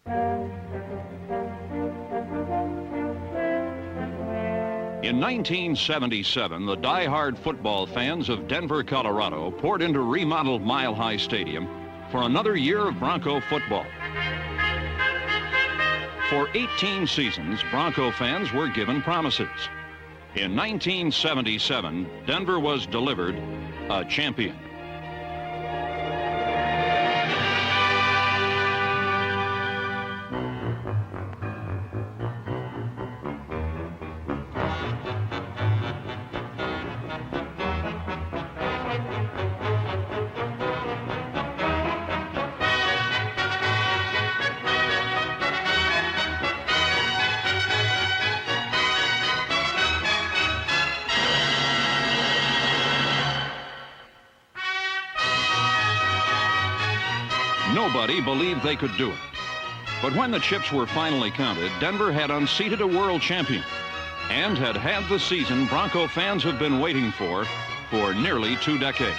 In 1977, the die-hard football fans of Denver, Colorado poured into remodeled Mile High Stadium for another year of Bronco football. For 18 seasons, Bronco fans were given promises. In 1977, Denver was delivered a champion. Nobody believed they could do it. But when the chips were finally counted, Denver had unseated a world champion and had had the season Bronco fans have been waiting for nearly 2 decades.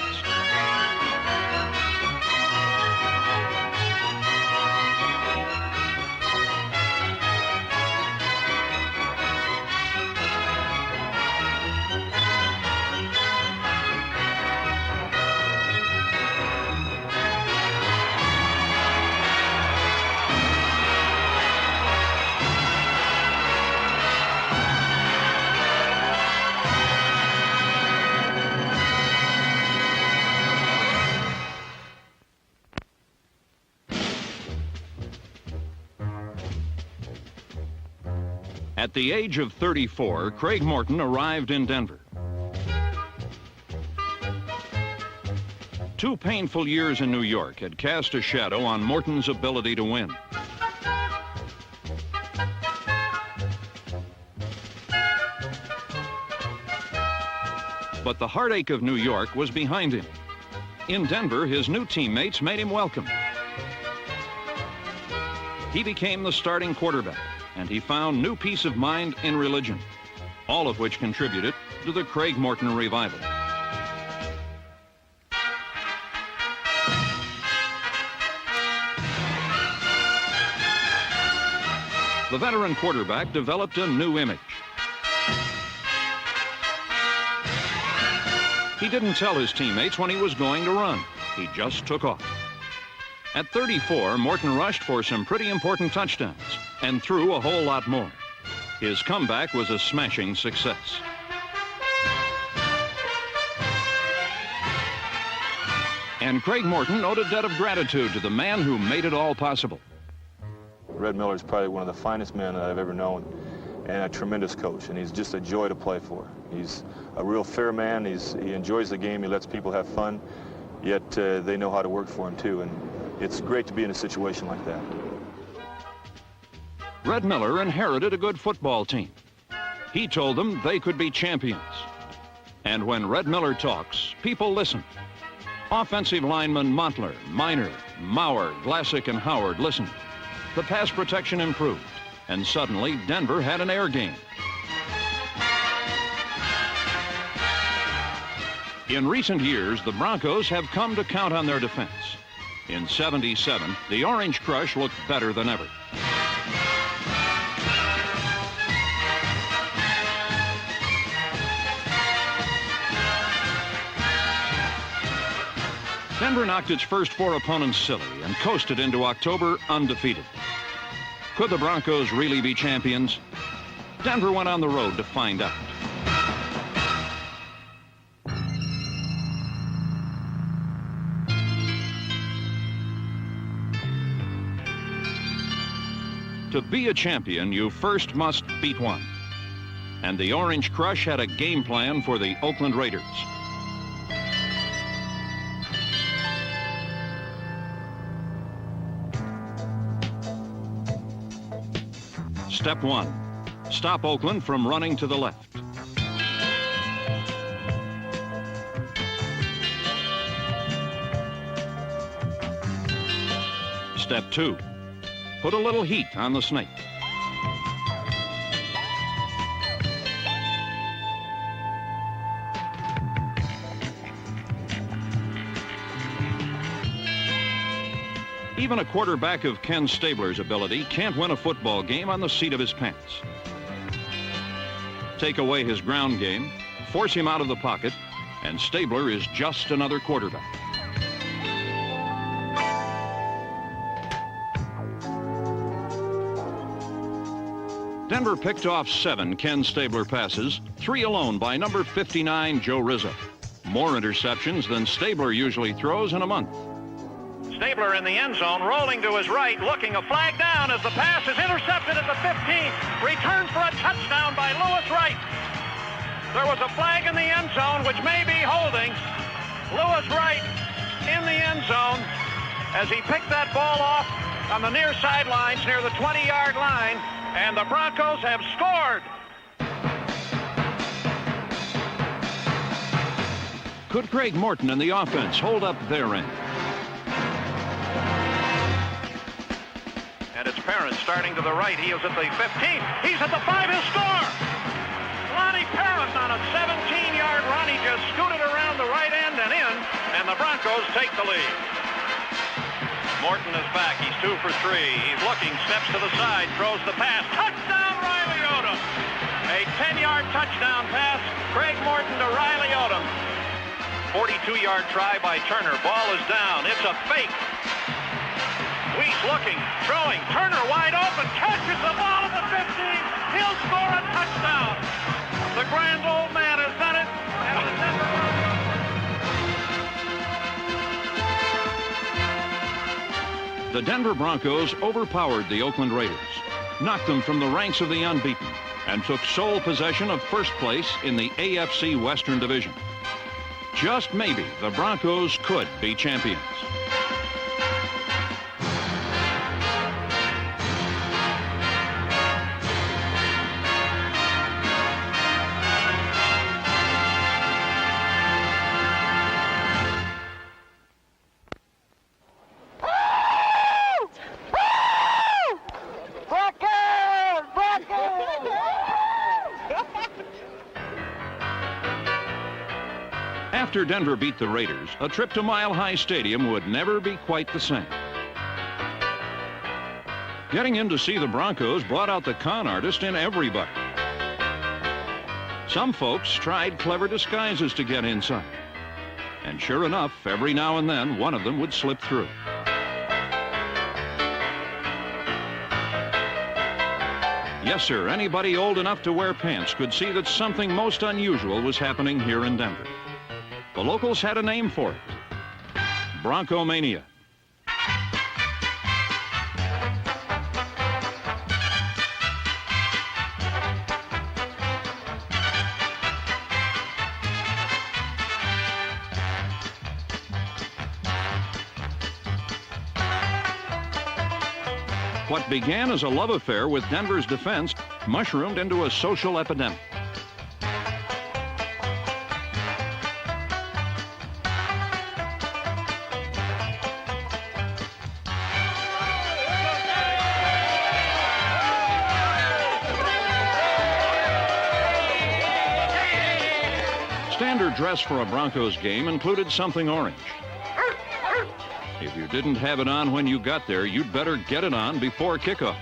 At the age of 34, Craig Morton arrived in Denver. 2 painful years in New York had cast a shadow on Morton's ability to win. But the heartache of New York was behind him. In Denver, his new teammates made him welcome. He became the starting quarterback, and he found new peace of mind in religion, all of which contributed to the Craig Morton revival. The veteran quarterback developed a new image. He didn't tell his teammates when he was going to run. He just took off. At 34, Morton rushed for some pretty important touchdowns and threw a whole lot more. His comeback was a smashing success. And Craig Morton owed a debt of gratitude to the man who made it all possible. Red Miller is probably one of the finest men that I've ever known, and a tremendous coach, and he's just a joy to play for. He's a real fair man. He enjoys the game. He lets people have fun, yet they know how to work for him too, and it's great to be in a situation like that. Red Miller inherited a good football team. He told them they could be champions. And when Red Miller talks, people listen. Offensive linemen Montler, Miner, Maurer, Glassick, and Howard listened. The pass protection improved, and suddenly Denver had an air game. In recent years, the Broncos have come to count on their defense. In '77, the Orange Crush looked better than ever. Denver knocked its first 4 opponents silly and coasted into October undefeated. Could the Broncos really be champions? Denver went on the road to find out. To be a champion, you first must beat one. And the Orange Crush had a game plan for the Oakland Raiders. Step 1, stop Oakland from running to the left. Step 2, put a little heat on the snake. Even a quarterback of Ken Stabler's ability can't win a football game on the seat of his pants. Take away his ground game, force him out of the pocket, and Stabler is just another quarterback. Denver picked off 7 Ken Stabler passes, 3 alone by number 59, Joe Rizzo. More interceptions than Stabler usually throws in a month. Stabler in the end zone, rolling to his right, looking, a flag down as the pass is intercepted at the 15. Returns for a touchdown by Lewis Wright. There was a flag in the end zone, which may be holding. Lewis Wright in the end zone as he picked that ball off on the near sidelines near the 20-yard line, and the Broncos have scored. Could Craig Morton and the offense hold up their end? And it's Perrin starting to the right. He is at the 15. He's at the 5. He'll score. Lonnie Perrin on a 17-yard run. He just scooted around the right end and in, and the Broncos take the lead. Morton is back. He's 2 for 3. He's looking, steps to the side, throws the pass. Touchdown, Riley Odom. A 10-yard touchdown pass. Craig Morton to Riley Odom. 42-yard try by Turner. Ball is down. It's a fake. Weiss looking, throwing. Turner wide open. Catches the ball at the 15. He'll score a touchdown. The grand old man has done it. And the Denver Broncos. The Denver Broncos overpowered the Oakland Raiders, knocked them from the ranks of the unbeaten, and took sole possession of first place in the AFC Western Division. Just maybe the Broncos could be champions. After Denver beat the Raiders, a trip to Mile High Stadium would never be quite the same. Getting in to see the Broncos brought out the con artist in everybody. Some folks tried clever disguises to get inside. And sure enough, every now and then, one of them would slip through. Yes, sir, anybody old enough to wear pants could see that something most unusual was happening here in Denver. The locals had a name for it: Broncomania. What began as a love affair with Denver's defense mushroomed into a social epidemic. Standard dress for a Broncos game included something orange. If you didn't have it on when you got there, you'd better get it on before kickoff.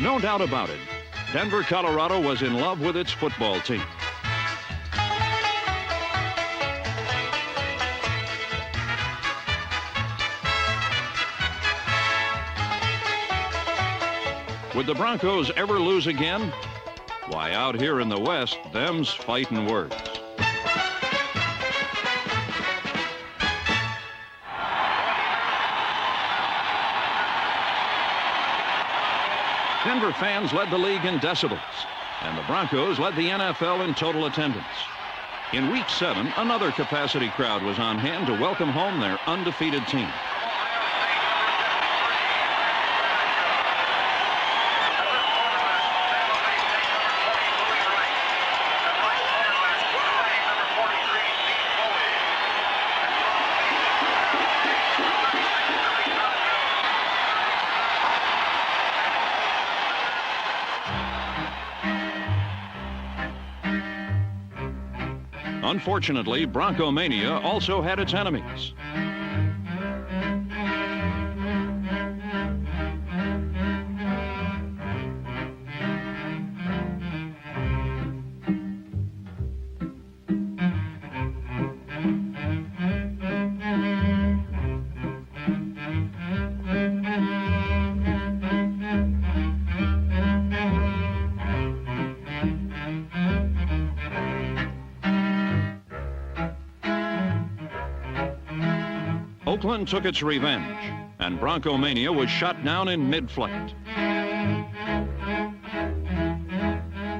No doubt about it, Denver, Colorado was in love with its football team. Would the Broncos ever lose again? Why, out here in the West, them's fighting words. Denver fans led the league in decibels, and the Broncos led the NFL in total attendance. In Week 7, another capacity crowd was on hand to welcome home their undefeated team. Unfortunately, Bronco Mania also had its enemies. Oakland took its revenge, and Bronco Mania was shot down in mid-flight.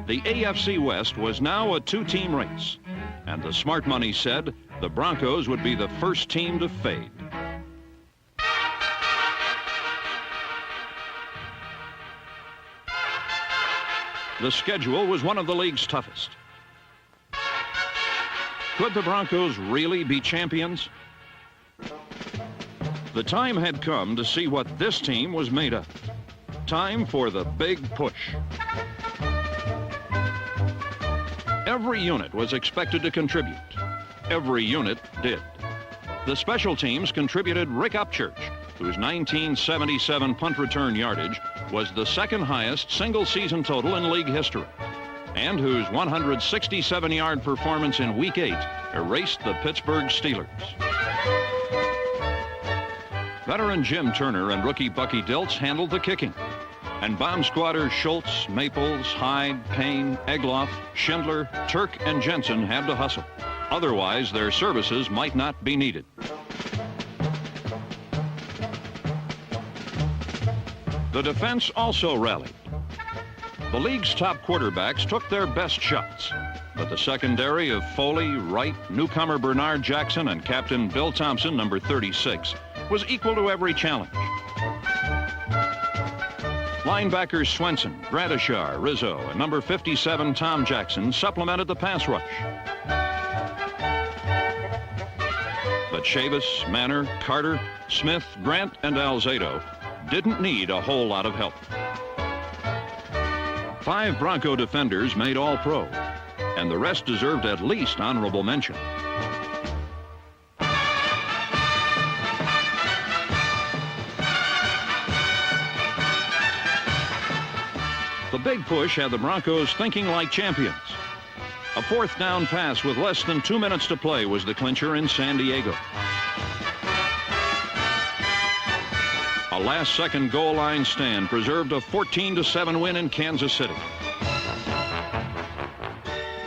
The AFC West was now a two-team race, and the smart money said the Broncos would be the first team to fade. The schedule was one of the league's toughest. Could the Broncos really be champions? The time had come to see what this team was made of. Time for the big push. Every unit was expected to contribute. Every unit did. The special teams contributed Rick Upchurch, whose 1977 punt return yardage was the second highest single season total in league history, and whose 167-yard performance in Week 8 erased the Pittsburgh Steelers. Veteran Jim Turner and rookie Bucky Dilts handled the kicking, and bomb squatters Schultz, Maples, Hyde, Payne, Egloff, Schindler, Turk, and Jensen had to hustle. Otherwise, their services might not be needed. The defense also rallied. The league's top quarterbacks took their best shots, but the secondary of Foley, Wright, newcomer Bernard Jackson, and Captain Bill Thompson, number 36, was equal to every challenge. Linebackers Swenson, Gradishar, Rizzo, and number 57 Tom Jackson supplemented the pass rush. But Chavis, Manor, Carter, Smith, Grant, and Alzado didn't need a whole lot of help. 5 Bronco defenders made All-Pro, and the rest deserved at least honorable mention. The big push had the Broncos thinking like champions. A fourth down pass with less than 2 minutes to play was the clincher in San Diego. A last-second goal line stand preserved a 14-7 win in Kansas City.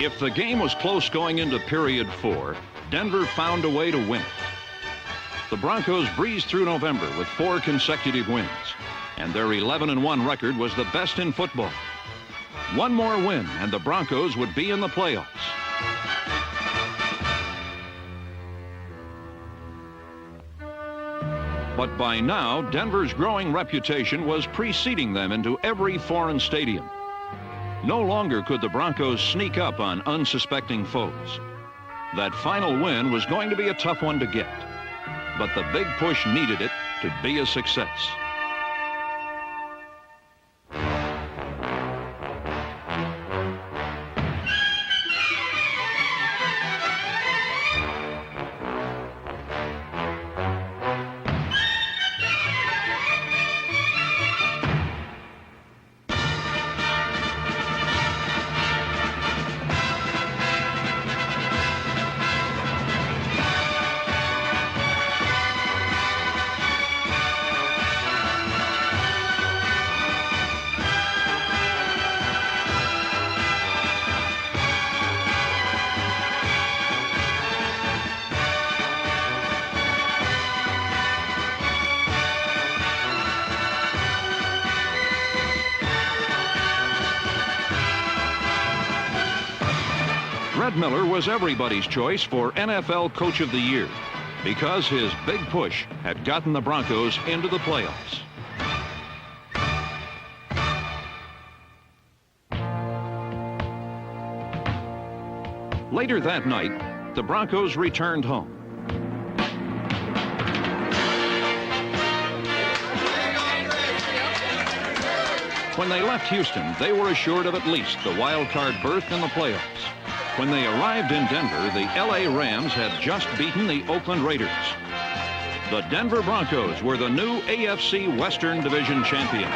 If the game was close going into period 4, Denver found a way to win it. The Broncos breezed through November with 4 consecutive wins, and their 11-1 record was the best in football. One more win, and the Broncos would be in the playoffs. But by now, Denver's growing reputation was preceding them into every foreign stadium. No longer could the Broncos sneak up on unsuspecting foes. That final win was going to be a tough one to get, but the big push needed it to be a success. Red Miller was everybody's choice for NFL Coach of the Year because his big push had gotten the Broncos into the playoffs. Later that night, the Broncos returned home. When they left Houston, they were assured of at least the wild card berth in the playoffs. When they arrived in Denver, the LA Rams had just beaten the Oakland Raiders. The Denver Broncos were the new AFC Western Division champions.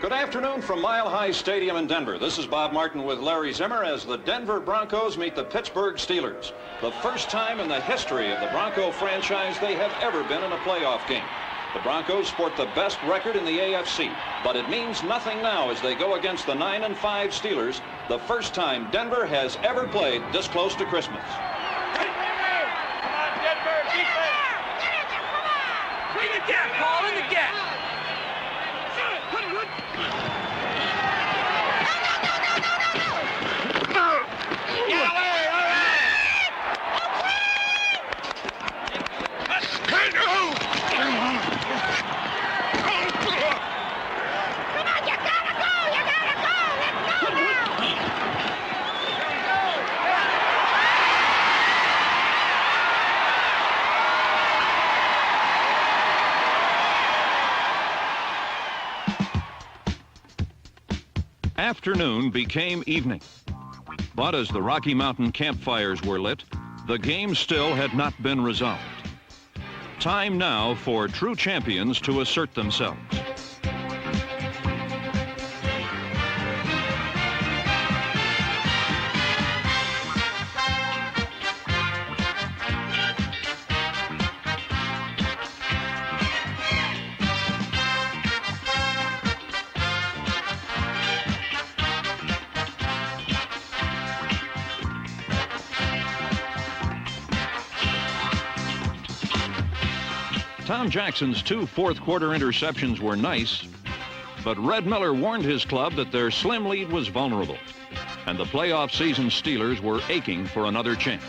Good afternoon from Mile High Stadium in Denver. This is Bob Martin with Larry Zimmer as the Denver Broncos meet the Pittsburgh Steelers. The first time in the history of the Bronco franchise they have ever been in a playoff game. The Broncos sport the best record in the AFC, but it means nothing now as they go against the 9-5 Steelers, the first time Denver has ever played this close to Christmas. Come on, Denver, defense! Bring the gap, Paul, in the gap! Afternoon became evening. But as the Rocky Mountain campfires were lit, the game still had not been resolved. Time now for true champions to assert themselves. Tom Jackson's 2 fourth-quarter interceptions were nice, but Red Miller warned his club that their slim lead was vulnerable, and the playoff season Steelers were aching for another chance.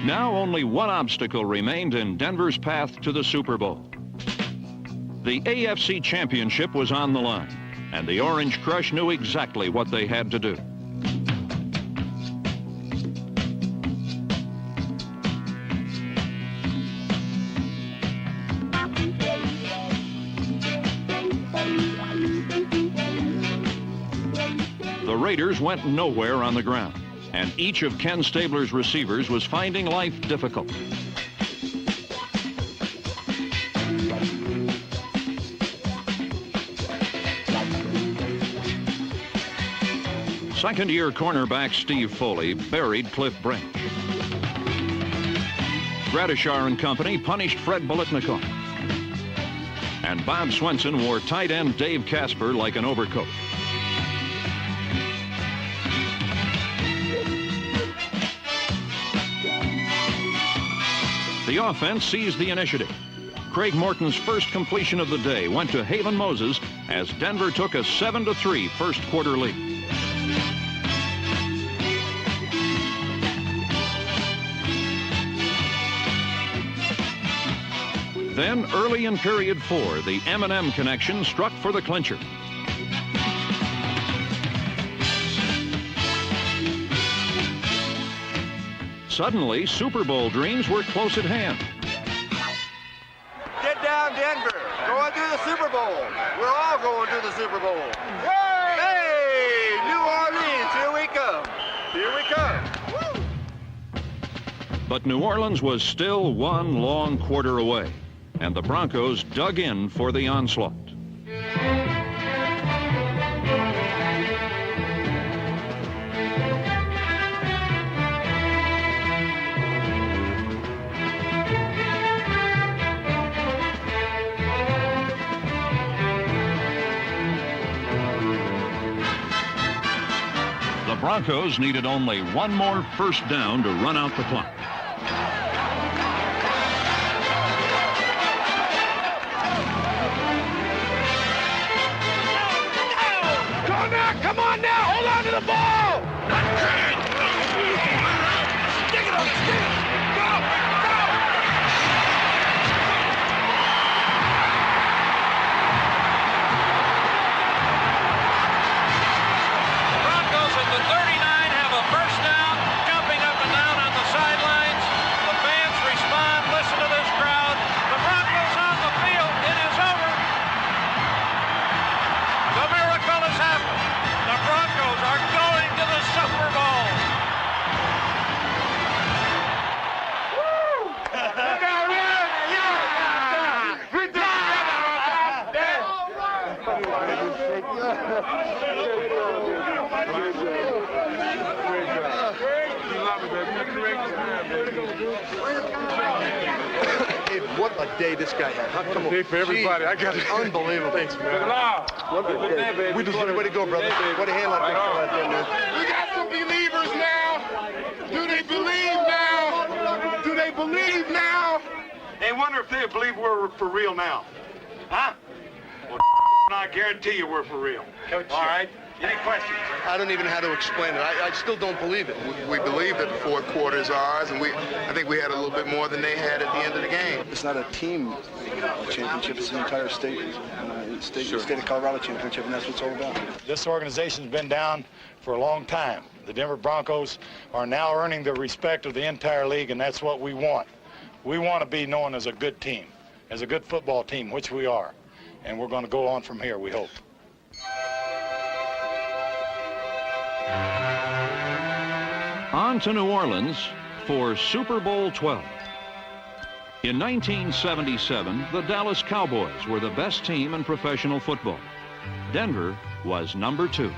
Now only one obstacle remained in Denver's path to the Super Bowl. The AFC Championship was on the line, and the Orange Crush knew exactly what they had to do. The Raiders went nowhere on the ground, and each of Ken Stabler's receivers was finding life difficult. Second-year cornerback Steve Foley buried Cliff Branch. Gradishar and company punished Fred Biletnikoff. And Bob Swenson wore tight end Dave Casper like an overcoat. The offense seized the initiative. Craig Morton's first completion of the day went to Haven Moses as Denver took a 7-3 first-quarter lead. Then, early in period 4, the M&M connection struck for the clincher. Suddenly, Super Bowl dreams were close at hand. Get down, Denver. Going to the Super Bowl. We're all going to the Super Bowl. Hey, New Orleans, here we come. Here we come. Woo. But New Orleans was still one long quarter away, and the Broncos dug in for the onslaught. The Broncos needed only one more first down to run out the clock. Come on now! Hold on to the ball! Stick it up! Stick it! Go! Go! The Broncos at the 39 have a first down, jumping up and down on the sidelines. The fans respond. Listen to this crowd. The Broncos on the field. It is over. The miracle has happened. The Broncos are going to the Super Bowl. What a day this guy had. Come on. For everybody. I got it. Unbelievable. Thanks, man. What a day. We deserve it. Way to go, brother. What a hand like that there, man. We got some believers now. Do they believe now? Do they believe now? They wonder if they believe we're for real now. Huh? Well, I guarantee you we're for real. All right? Any questions? I don't even know how to explain it. I still don't believe it. We believe that the fourth quarter is ours, and I think we had a little bit more than they had at the end of the game. It's not a team championship, it's an entire state state of Colorado championship, and that's what it's all about. This organization's been down for a long time. The Denver Broncos are now earning the respect of the entire league, and that's what we want. We want to be known as a good team, as a good football team, which we are. And we're going to go on from here, we hope. On to New Orleans for Super Bowl 12. In 1977, the Dallas Cowboys were the best team in professional football. Denver was number 2.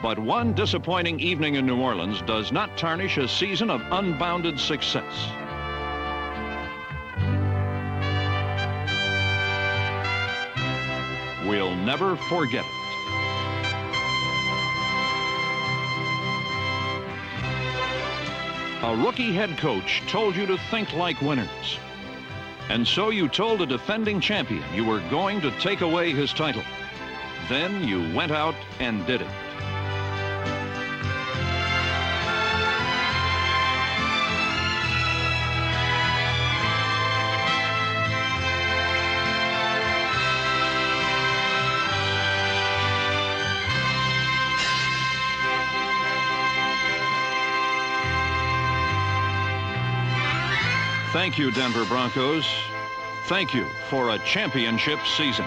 But one disappointing evening in New Orleans does not tarnish a season of unbounded success. We'll never forget it. A rookie head coach told you to think like winners. And so you told a defending champion you were going to take away his title. Then you went out and did it. Thank you, Denver Broncos. Thank you for a championship season.